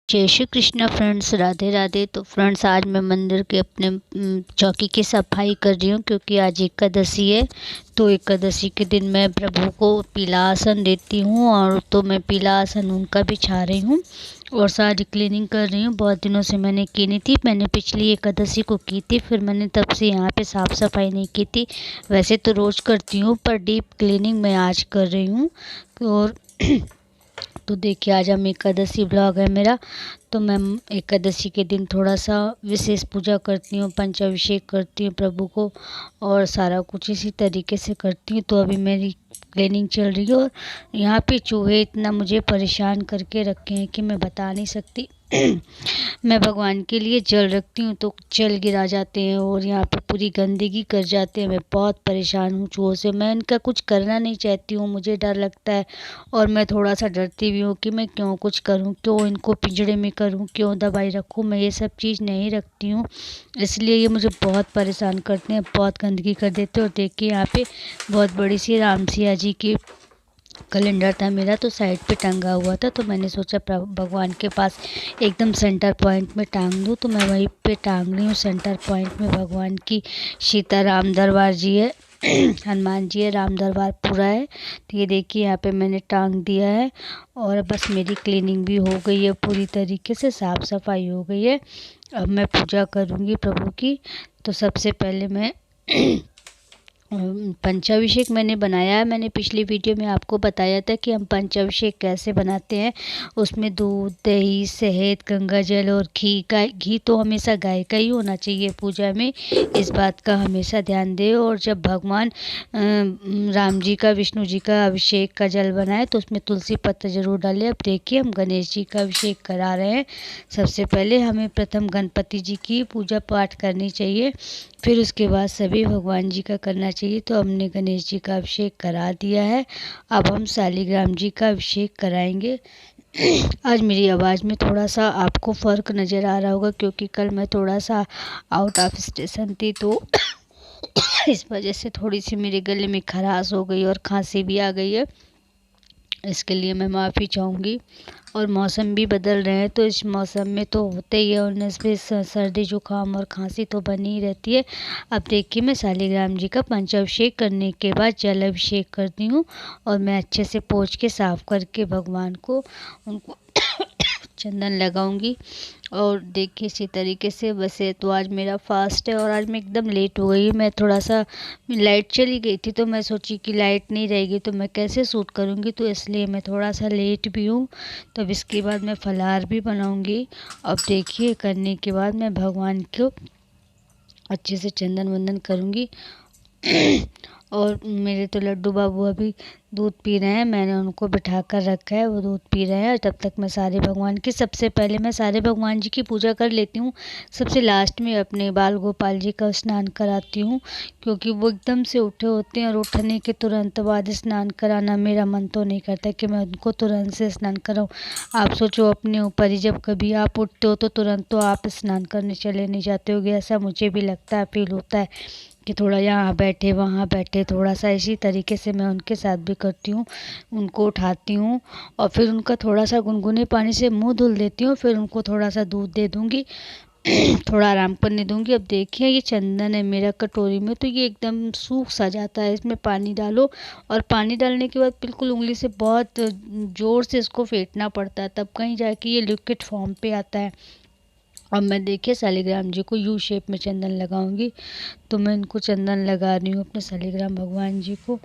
जय श्री कृष्णा फ्रेंड्स, राधे राधे। तो फ्रेंड्स, आज मैं मंदिर के अपने चौकी की सफाई कर रही हूँ क्योंकि आज एकादशी है। तो एकादशी के दिन मैं प्रभु को पीला आसन देती हूँ और तो मैं पीला आसन उनका बिछा रही हूँ और सारी क्लीनिंग कर रही हूँ। बहुत दिनों से मैंने की नहीं थी, मैंने पिछली एकादशी को की थी, फिर मैंने तब से यहाँ पे साफ़ सफाई नहीं की थी। वैसे तो रोज़ करती हूँ पर डीप क्लीनिंग मैं आज कर रही हूँ। और तो देखिए, आज हम एकादशी ब्लॉग है मेरा। तो मैं एकादशी के दिन थोड़ा सा विशेष पूजा करती हूँ, पंचाभिषेक करती हूँ प्रभु को और सारा कुछ इसी तरीके से करती हूँ। तो अभी मेरी क्लीनिंग चल रही है और यहाँ पे चूहे इतना मुझे परेशान करके रखे हैं कि मैं बता नहीं सकती। मैं भगवान के लिए जल रखती हूँ तो जल गिरा जाते हैं और यहाँ पे पूरी गंदगी कर जाते हैं। मैं बहुत परेशान हूँ चूहों से। मैं इनका कुछ करना नहीं चाहती हूँ, मुझे डर लगता है और मैं थोड़ा सा डरती भी हूँ कि मैं क्यों कुछ करूँ, क्यों इनको पिंजड़े में करूँ, क्यों दवाई रखूँ। मैं ये सब चीज़ नहीं रखती हूँ, इसलिए ये मुझे बहुत परेशान करते हैं, बहुत गंदगी कर देते हैं। और देखिए, यहाँ पे बहुत बड़ी सी राम सिया जी की कैलेंडर था मेरा, तो साइड पे टंगा हुआ था। तो मैंने सोचा भगवान के पास एकदम सेंटर पॉइंट में टांग दूँ, तो मैं वहीं पे टांग रही हूँ। सेंटर पॉइंट में भगवान की सीता राम दरबार जी है, हनुमान जी है, राम दरबार पूरा है। तो ये देखिए, यहाँ पे मैंने टांग दिया है और बस मेरी क्लीनिंग भी हो गई है, पूरी तरीके से साफ़ सफाई हो गई है। अब मैं पूजा करूँगी प्रभु की। तो सबसे पहले मैं पंचाभिषेक मैंने बनाया है। मैंने पिछली वीडियो में आपको बताया था कि हम पंचाभिषेक कैसे बनाते हैं। उसमें दूध, दही, शहद, गंगा जल और घी तो हमेशा गाय का ही होना चाहिए पूजा में, इस बात का हमेशा ध्यान दें। और जब भगवान राम जी का, विष्णु जी का अभिषेक का जल बनाए तो उसमें तुलसी पत्र जरूर डालें। अब देखिए, हम गणेश जी का अभिषेक करा रहे हैं। सबसे पहले हमें प्रथम गणपति जी की पूजा पाठ करनी चाहिए, फिर उसके बाद सभी भगवान जी का करना चाहिए। तो हमने गणेश जी का अभिषेक करा दिया है, अब हम शालिग्राम जी का अभिषेक कराएंगे। आज मेरी आवाज़ में थोड़ा सा आपको फ़र्क नज़र आ रहा होगा क्योंकि कल मैं थोड़ा सा आउट ऑफ स्टेशन थी, तो इस वजह से थोड़ी सी मेरे गले में खराश हो गई और खांसी भी आ गई है। इसके लिए मैं माफ़ी चाहूँगी। और मौसम भी बदल रहे हैं तो इस मौसम में तो होते ही है, 19-20 सर्दी जुकाम और खांसी तो बनी ही रहती है। अब देखिए, मैं शालिग्राम जी का पंचाभिषेक करने के बाद जल अभिषेक करती हूँ और मैं अच्छे से पोंछ के साफ़ करके भगवान को उनको चंदन लगाऊंगी। और देखिए, इसी तरीके से वैसे तो आज मेरा फास्ट है और आज मैं एकदम लेट हो गई। मैं थोड़ा सा, लाइट चली गई थी तो मैं सोची कि लाइट नहीं रहेगी तो मैं कैसे शूट करूँगी, तो इसलिए मैं थोड़ा सा लेट भी हूँ। तो अब इसके बाद मैं फलाहार भी बनाऊँगी। अब देखिए, करने के बाद मैं भगवान को अच्छे से चंदन वंदन करूँगी। और मेरे तो लड्डू बाबू अभी दूध पी रहे हैं, मैंने उनको बिठा कर रखा है, वो दूध पी रहे हैं। तब तक मैं सारे भगवान की, सबसे पहले मैं सारे भगवान जी की पूजा कर लेती हूँ। सबसे लास्ट में अपने बाल गोपाल जी का स्नान कराती हूँ क्योंकि वो एकदम से उठे होते हैं और उठने के तुरंत बाद स्नान कराना मेरा मन तो नहीं करता कि मैं उनको तुरंत से स्नान कराऊँ। आप सोचो अपने ऊपर ही, जब कभी आप उठते हो तो तुरंत तो आप स्नान करने चले नहीं जाते होगे, ऐसा मुझे भी लगता है, फील होता है कि थोड़ा यहाँ बैठे वहाँ बैठे, थोड़ा सा इसी तरीके से मैं उनके साथ भी करती हूँ। उनको उठाती हूँ और फिर उनका थोड़ा सा गुनगुने पानी से मुंह धुल देती हूँ, फिर उनको थोड़ा सा दूध दे दूँगी, थोड़ा आराम करने दूँगी। अब देखिए, ये चंदन है मेरा कटोरी में, तो ये एकदम सूख सा जाता है। इसमें पानी डालो और पानी डालने के बाद बिल्कुल उंगली से बहुत ज़ोर से इसको फेंटना पड़ता है, तब कहीं जाके ये लिक्विड फॉर्म पे आता है। अब मैं देखिए शालिग्राम जी को यू शेप में चंदन लगाऊंगी। तो मैं इनको चंदन लगा रही हूँ अपने शालिग्राम भगवान जी को।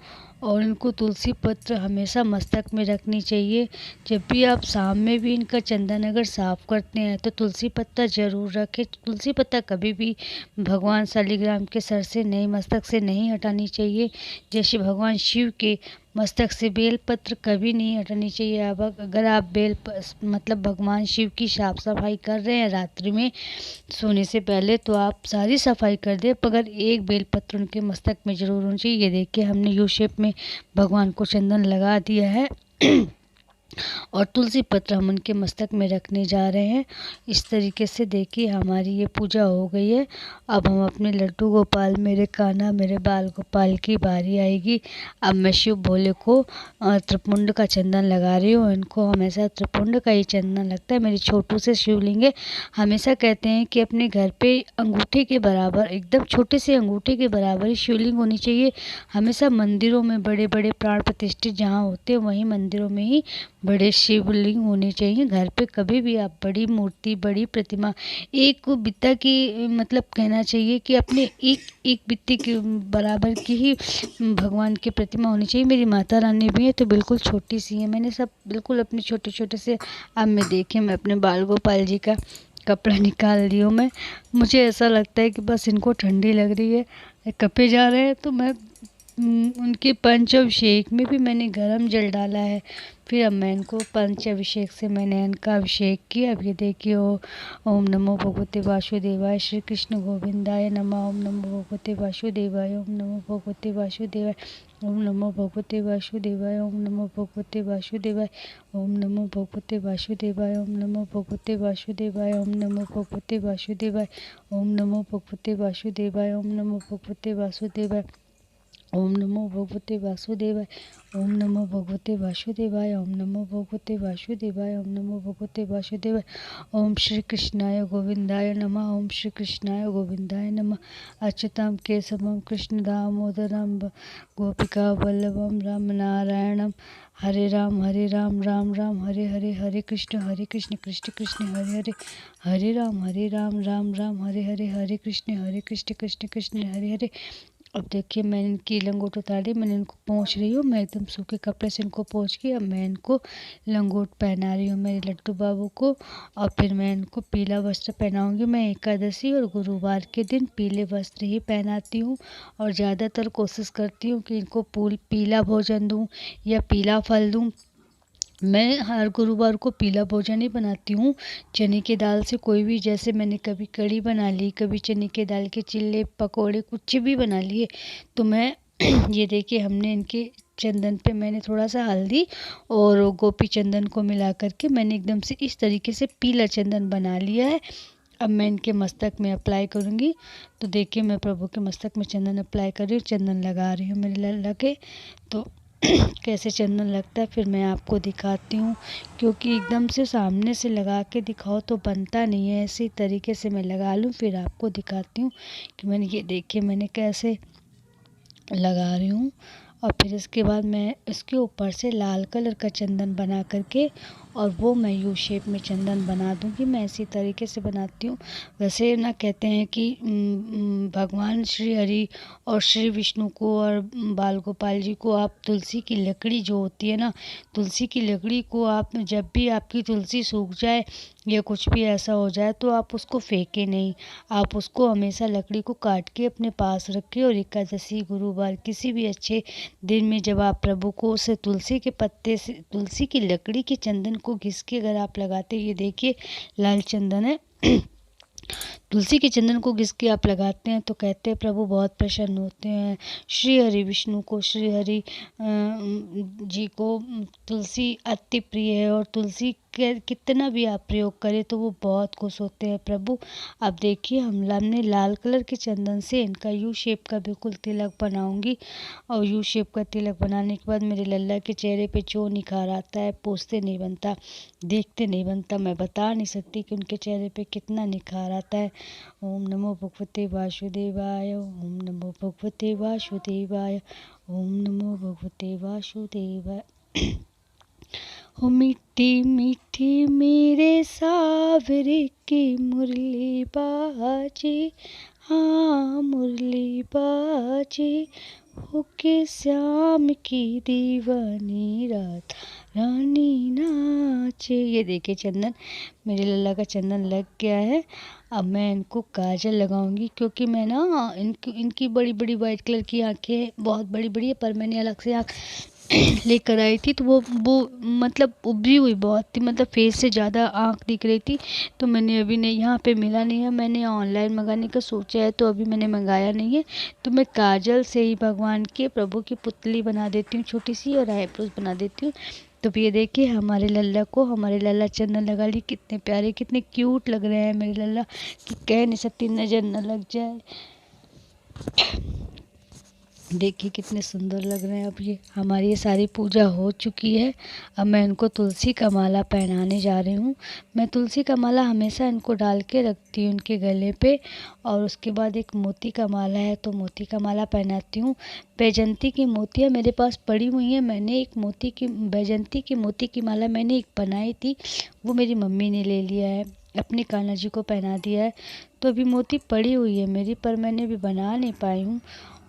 और इनको तुलसी पत्र हमेशा मस्तक में रखनी चाहिए। जब भी आप शाम में भी इनका चंदन अगर साफ़ करते हैं तो तुलसी पत्ता ज़रूर रखें। तुलसी पत्ता कभी भी भगवान शालिग्राम के सर से नहीं, मस्तक से नहीं हटानी चाहिए। जैसे भगवान शिव के मस्तक से बेलपत्र कभी नहीं हटानी चाहिए। अब अगर आप मतलब भगवान शिव की साफ सफाई कर रहे हैं रात्रि में सोने से पहले, तो आप सारी सफाई कर दें, मगर एक बेलपत्र उनके मस्तक में जरूर होना चाहिए। ये देखिए, हमने यू शेप में भगवान को चंदन लगा दिया है। और तुलसी पत्र हम उनके मस्तक में रखने जा रहे हैं। इस तरीके से देखिए हमारी ये पूजा हो गई है। अब हम अपने लड्डू गोपाल, मेरे कान्हा, मेरे बाल गोपाल की बारी आएगी। अब मैं शिव भोले को त्रिपुंड का चंदन लगा रही हूँ। इनको हमेशा त्रिपुंड का ही चंदन लगता है। मेरी छोटू से शिवलिंग है। हमेशा कहते हैं कि अपने घर पे अंगूठे के बराबर, एकदम छोटे से अंगूठे के बराबर ही शिवलिंग होनी चाहिए। हमेशा मंदिरों में बड़े बड़े प्राण प्रतिष्ठित जहाँ होते हैं वहीं मंदिरों में ही बड़े शिवलिंग होने चाहिए। घर पे कभी भी आप बड़ी मूर्ति, बड़ी प्रतिमा, एक बित्ता की मतलब कहना चाहिए कि अपने एक एक बित्ते के बराबर की ही भगवान की प्रतिमा होनी चाहिए। मेरी माता रानी भी है तो बिल्कुल छोटी सी है। मैंने सब बिल्कुल अपने छोटे छोटे से, अब मैं देखिए मैं अपने बाल गोपाल जी का कपड़ा निकाल रही हूँ। मैं, मुझे ऐसा लगता है कि बस इनको ठंडी लग रही है, कपे जा रहे हैं, तो मैं उनके पंचाभिषेक में भी मैंने गरम जल डाला है। फिर अब मैं इनको पंचाभिषेक से मैंने इनका अभिषेक किया। अब ये देखिए ओम नमो भगवते वासुदेवाय, श्री कृष्ण गोविंदाय नमः। ओम नमो भगवते वासुदेवाय, ओम नमो भगवते वासुदेवाय, ओम नमो भगवते वासुदेवाय, ओम नमो भगवते वासुदेवाय, ओम नमो भगवते वासुदेवाय, ओम नमो भगवते वासुदेवाय, ओम नमो भगवते वासुदेवाय, ओम नमो भगवते वासुदेवाय, ओम नमो भगवते वासुदेवाय, ओम नमो भगवते वासुदेवाय, ओम नमो भगवते वासुदेवाय, ओम नमो भगवते वासुदेवाय, ओम नमो भगवते वासुदेवाय, ओम श्री कृष्णाय गोविंदाय नमः, ओम श्री कृष्णाय गोविंदाय नमः। अच्युतम केशवम कृष्ण दामोदरम गोपिका वल्लभम राम नारायणम, हरे राम राम राम हरे हरे, हरे कृष्ण कृष्ण कृष्ण हरे हरे, हरे राम राम हरे हरे, हरे कृष्ण कृष्ण कृष्ण हरे हरे। अब देखिए मैंने इनकी लंगोट उतारी, मैंने इनको पोंछ रही हूँ। मैं एकदम सूखे कपड़े से इनको पोंछ के अब मैं इनको लंगोट पहना रही हूँ मेरे लड्डू बाबू को। और फिर मैं इनको पीला वस्त्र पहनाऊँगी। मैं एकादशी और गुरुवार के दिन पीले वस्त्र ही पहनाती हूँ और ज़्यादातर कोशिश करती हूँ कि इनको पीला भोजन दूँ या पीला फल दूँ। मैं हर गुरुवार को पीला भोजन ही बनाती हूँ। चने की दाल से कोई भी, जैसे मैंने कभी कढ़ी बना ली, कभी चने की दाल के चिल्ले, पकोड़े, कुछ भी बना लिए। तो मैं ये देखिए हमने इनके चंदन पे मैंने थोड़ा सा हल्दी और गोपी चंदन को मिला करके मैंने एकदम से इस तरीके से पीला चंदन बना लिया है। अब मैं इनके मस्तक में अप्लाई करूँगी। तो देखिए मैं प्रभु के मस्तक में चंदन अप्लाई कर रही हूँ, चंदन लगा रही हूँ मेरे लल्ला के। तो कैसे चंदन लगता है फिर मैं आपको दिखाती हूँ, क्योंकि एकदम से सामने से लगा के दिखाओ तो बनता नहीं है। इसी तरीके से मैं लगा लूँ फिर आपको दिखाती हूँ कि मैंने, ये देखिए मैंने कैसे लगा रही हूँ। और फिर इसके बाद मैं इसके ऊपर से लाल कलर का चंदन बना करके और वो मैं यू शेप में चंदन बना दूँगी। मैं इसी तरीके से बनाती हूँ। वैसे ना कहते हैं कि भगवान श्री हरि और श्री विष्णु को और बाल गोपाल जी को आप तुलसी की लकड़ी जो होती है ना, तुलसी की लकड़ी को आप, जब भी आपकी तुलसी सूख जाए या कुछ भी ऐसा हो जाए तो आप उसको फेंके नहीं। आप उसको हमेशा लकड़ी को काट के अपने पास रखें और एकादशी, गुरुवार, किसी भी अच्छे दिन में जब आप प्रभु को उसे तुलसी के पत्ते से, तुलसी की लकड़ी के चंदन को घिस के अगर आप लगाते, ये देखिए लाल चंदन है तुलसी के चंदन को घिस के आप लगाते हैं तो कहते हैं प्रभु बहुत प्रसन्न होते हैं। श्री हरि विष्णु को, श्री हरि जी को तुलसी अति प्रिय है और तुलसी के कितना भी आप प्रयोग करें तो वो बहुत खुश होते हैं प्रभु। अब देखिए हमने लाल कलर के चंदन से इनका यू शेप का बिल्कुल तिलक बनाऊंगी। और यू शेप का तिलक बनाने के बाद मेरे लल्ला के चेहरे पे जो निखार आता है, पूछते नहीं बनता, देखते नहीं बनता, मैं बता नहीं सकती कि उनके चेहरे पे कितना निखार आता है। ओम नमो भगवते वासुदेवाय, ओम नमो भगवते वासुदेवाय, ओम नमो भगवते वासुदेवाय। हो मीठी मीठी मेरे सावरे की मुरली बाजे, हाँ मुरली बाजे, होके श्याम की दीवानी रात रानी नाचे। ये देखिए चंदन, मेरे लल्ला का चंदन लग गया है। अब मैं इनको काजल लगाऊंगी, क्योंकि मैं ना इनकी बड़ी बड़ी वाइट कलर की आंखें बहुत बड़ी बड़ी है, पर मैंने अलग से आँख लेकर आई थी तो वो मतलब उभरी हुई बहुत थी, मतलब फेस से ज़्यादा आँख दिख रही थी। तो मैंने अभी नहीं, यहाँ पे मिला नहीं है, मैंने ऑनलाइन मंगाने का सोचा है तो अभी मैंने मंगाया नहीं है। तो मैं काजल से ही भगवान के, प्रभु की पुतली बना देती हूँ छोटी सी और आईब्रोज बना देती हूँ। तो ये देखिए हमारे लल्ला को, हमारे लल्ला चंदन लगा ली, कितने प्यारे कितने क्यूट लग रहे हैं मेरे लल्ला कि कह नहीं सकती, नज़र न लग जाए। देखिए कितने सुंदर लग रहे हैं। अब ये हमारी ये सारी पूजा हो चुकी है। अब मैं इनको तुलसी का माला पहनाने जा रही हूँ। मैं तुलसी का माला हमेशा इनको डाल के रखती हूँ इनके गले पे, और उसके बाद एक मोती का माला है तो मोती का माला पहनाती हूँ। बैजंती की मोतियाँ मेरे पास पड़ी हुई हैं। मैंने एक बैजंती की मोती की माला मैंने एक बनाई थी, वो मेरी मम्मी ने ले लिया है, अपने कान्हा जी को पहना दिया है। तो अभी मोती पड़ी हुई है मेरी, पर मैंने अभी बना नहीं पाई हूँ।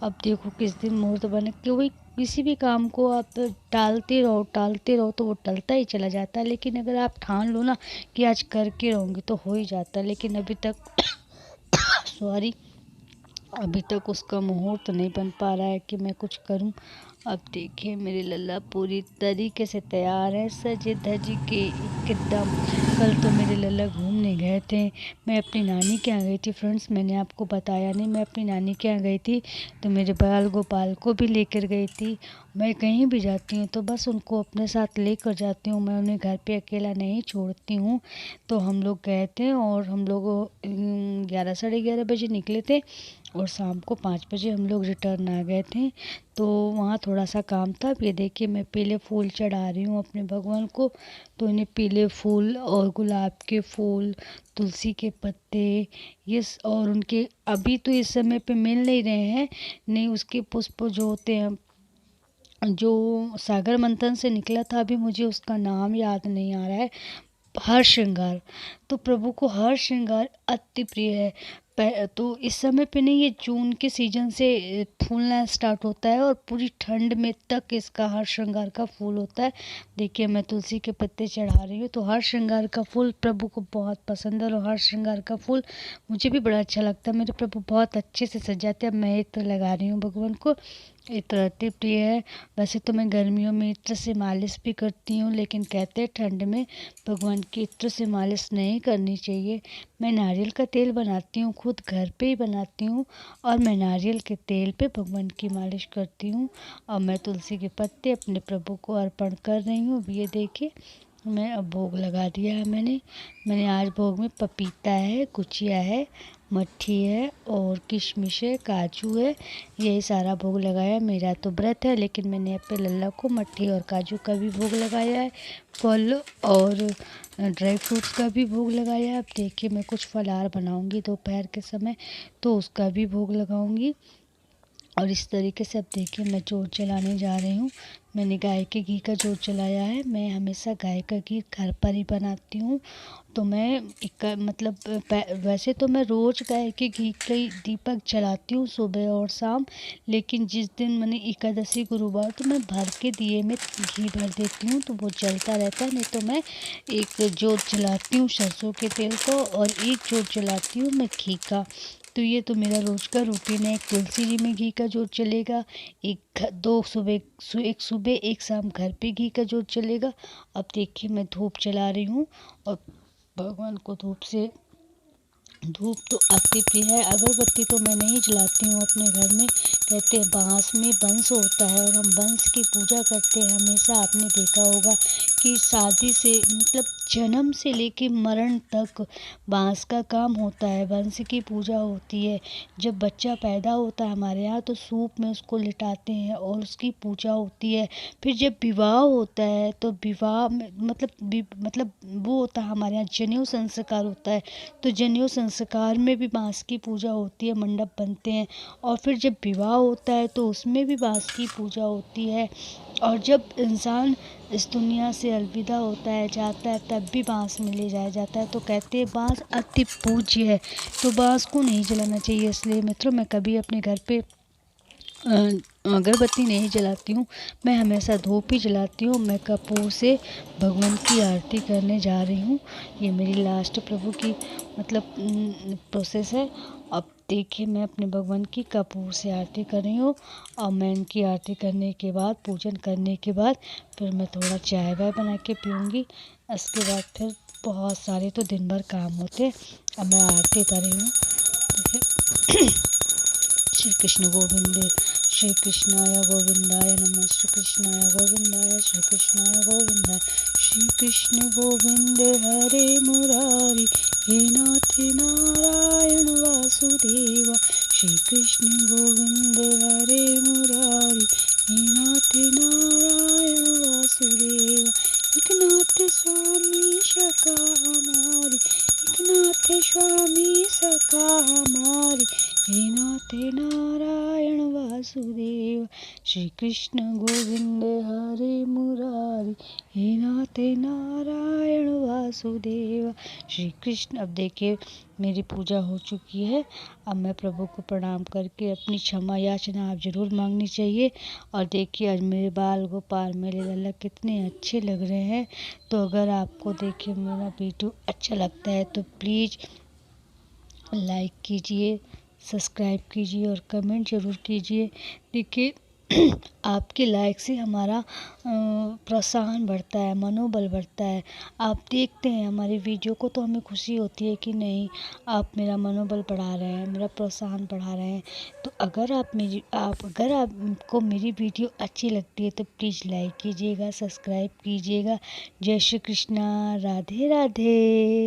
अब देखो किस दिन मुहूर्त बने, क्योंकि किसी भी काम को आप टालते रहो तो वो टलता ही चला जाता है। लेकिन अगर आप ठान लो ना कि आज करके रहूँगी तो हो ही जाता है। लेकिन अभी तक सॉरी, अभी तक उसका मुहूर्त नहीं बन पा रहा है कि मैं कुछ करूं। अब देखिए मेरे लल्ला पूरी तरीके से तैयार है, सजे धजे के एकदम। कल तो मेरे लल्ला घूमने गए थे, मैं अपनी नानी के यहाँ गई थी फ्रेंड्स, मैंने आपको बताया नहीं। मैं अपनी नानी के यहाँ गई थी तो मेरे बाल गोपाल को भी लेकर गई थी। मैं कहीं भी जाती हूँ तो बस उनको अपने साथ लेकर जाती हूँ, मैं उन्हें घर पे अकेला नहीं छोड़ती हूँ। तो हम लोग गए थे और हम लोग 11 साढ़े 11 बजे निकले थे और शाम को 5 बजे हम लोग रिटर्न आ गए थे। तो वहाँ थोड़ा सा काम था। अब ये देखिए मैं पीले फूल चढ़ा रही हूँ अपने भगवान को। तो इन्हें पीले फूल और गुलाब के फूल, तुलसी के पत्ते, और उनके अभी तो इस समय पे मिल नहीं रहे हैं, नहीं उसके पुष्प जो होते हैं, जो सागर मंथन से निकला था, अभी मुझे उसका नाम याद नहीं आ रहा है, हर श्रृंगार। तो प्रभु को हर श्रृंगार अति प्रिय है। तो इस समय पे नहीं, ये जून के सीजन से फूलना स्टार्ट होता है और पूरी ठंड में तक इसका हर श्रृंगार का फूल होता है। देखिए मैं तुलसी के पत्ते चढ़ा रही हूँ। तो हर श्रृंगार का फूल प्रभु को बहुत पसंद है और हर श्रृंगार का फूल मुझे भी बड़ा अच्छा लगता है। मेरे प्रभु बहुत अच्छे से सजाते हैं। अब मैं इत्र लगा रही हूँ भगवान को, इत्र अति प्रिय है। वैसे तो मैं गर्मियों में इत्र से मालिश भी करती हूँ, लेकिन कहते हैं ठंड में भगवान की इत्र से मालिश नहीं करनी चाहिए। मैं नारियल का तेल बनाती हूँ, खुद घर पे ही बनाती हूँ, और मैं नारियल के तेल पे भगवान की मालिश करती हूँ। और मैं तुलसी के पत्ते अपने प्रभु को अर्पण कर रही हूँ। ये देखिए मैं अब भोग लगा दिया है मैंने आज भोग में पपीता है, गुजिया है, मट्ठी है और किशमिश है, काजू है, यही सारा भोग लगाया। मेरा तो व्रत है, लेकिन मैंने अपने लल्ला को मट्ठी और काजू का भी भोग लगाया है, फल और ड्राई फ्रूट्स का भी भोग लगाया है। अब देखिए मैं कुछ फलाहार बनाऊंगी दोपहर के समय, तो उसका भी भोग लगाऊंगी। और इस तरीके से अब देखिए मैं जोत जलाने जा रही हूँ। मैंने गाय के घी का जोत जलाया है। मैं हमेशा गाय का घी घर पर ही बनाती हूँ। तो मैं वैसे तो मैं रोज़ गाय के घी का ही दीपक जलाती हूँ सुबह और शाम, लेकिन जिस दिन मैंने एकादशी गुरुवार तो मैं भर के दिए में घी भर देती हूँ, तो वो जलता रहता है। नहीं तो मैं एक जोत जलाती हूँ सरसों के तेल को और एक जोत जलाती हूँ मैं घी का। तो ये तो मेरा रोज़ का रूटीन है। एक तुलसी जी में घी का जोत चलेगा, एक सुबह एक शाम घर पे घी का जोत चलेगा। अब देखिए मैं धूप जला रही हूँ और भगवान को धूप तो अति प्रिय है। अगरबत्ती तो मैं नहीं जलाती हूँ अपने घर में। कहते हैं बांस में वंश होता है और हम वंश की पूजा करते हैं। हमेशा आपने देखा होगा कि शादी से जन्म से लेके मरण तक बांस का काम होता है, वंश की पूजा होती है। जब बच्चा पैदा होता है हमारे यहाँ तो सूप में उसको लिटाते हैं और उसकी पूजा होती है। फिर जब विवाह होता है तो विवाह में वो होता है हमारे यहाँ जनेऊ संस्कार होता है। तो जनेऊ संस्कार में भी बांस की पूजा होती है, मंडप बनते हैं। और फिर जब विवाह होता है तो उसमें भी बांस की पूजा होती है। और जब इंसान इस दुनिया से अलविदा होता है, जाता है, तब भी बांस में ले जाया जाता है। तो कहते हैं बांस अति पूज्य है, तो बांस को नहीं जलाना चाहिए। इसलिए मित्रों मैं कभी अपने घर पे अगरबत्ती नहीं जलाती हूँ, मैं हमेशा धूप ही जलाती हूँ। मैं कपूर से भगवान की आरती करने जा रही हूँ। ये मेरी लास्ट प्रभु की प्रोसेस है। अब देखिए मैं अपने भगवान की कपूर से आरती कर रही हूँ और मैं इनकी आरती करने के बाद, पूजन करने के बाद फिर मैं थोड़ा चाय वाय बना के पीऊँगी। इसके बाद फिर बहुत सारे तो दिन भर काम होते। अब मैं आरती कर रही हूँ। तो फिर श्री कृष्ण गोविंद श्री कृष्णाय गोविंदाय नमः। श्री कृष्णाय गोविंदाय, श्री कृष्णाय गोविंदाय। श्री कृष्ण गोविंद हरे मुरारी, हे नाथ नारायण वासुदेवा। श्री कृष्ण गोविंद हरे मुरारी, हे नाथ नारायण वासुदेवा। एक नाथ स्वामी सखा हमारी, एक नाथ स्वामी सखा हमारी, हे नाथ नारायण वासुदेव। श्री कृष्ण गोविंद हरे मुरारी, हे नाथ नारायण वासुदेव। श्री कृष्ण। अब देखिए मेरी पूजा हो चुकी है। अब मैं प्रभु को प्रणाम करके अपनी क्षमा याचना आप जरूर मांगनी चाहिए। और देखिए आज मेरे बाल गोपाल मेरे लल्ला कितने अच्छे लग रहे हैं। तो अगर आपको देखिए मेरा वीडियो अच्छा लगता है तो प्लीज़ लाइक कीजिए, सब्सक्राइब कीजिए और कमेंट ज़रूर कीजिए। देखिए आपके लाइक से हमारा प्रोत्साहन बढ़ता है, मनोबल बढ़ता है। आप देखते हैं हमारी वीडियो को तो हमें खुशी होती है कि नहीं, आप मेरा मनोबल बढ़ा रहे हैं, मेरा प्रोत्साहन बढ़ा रहे हैं। तो अगर अगर आपको मेरी वीडियो अच्छी लगती है तो प्लीज़ लाइक कीजिएगा, सब्सक्राइब कीजिएगा। जय श्री कृष्णा, राधे राधे।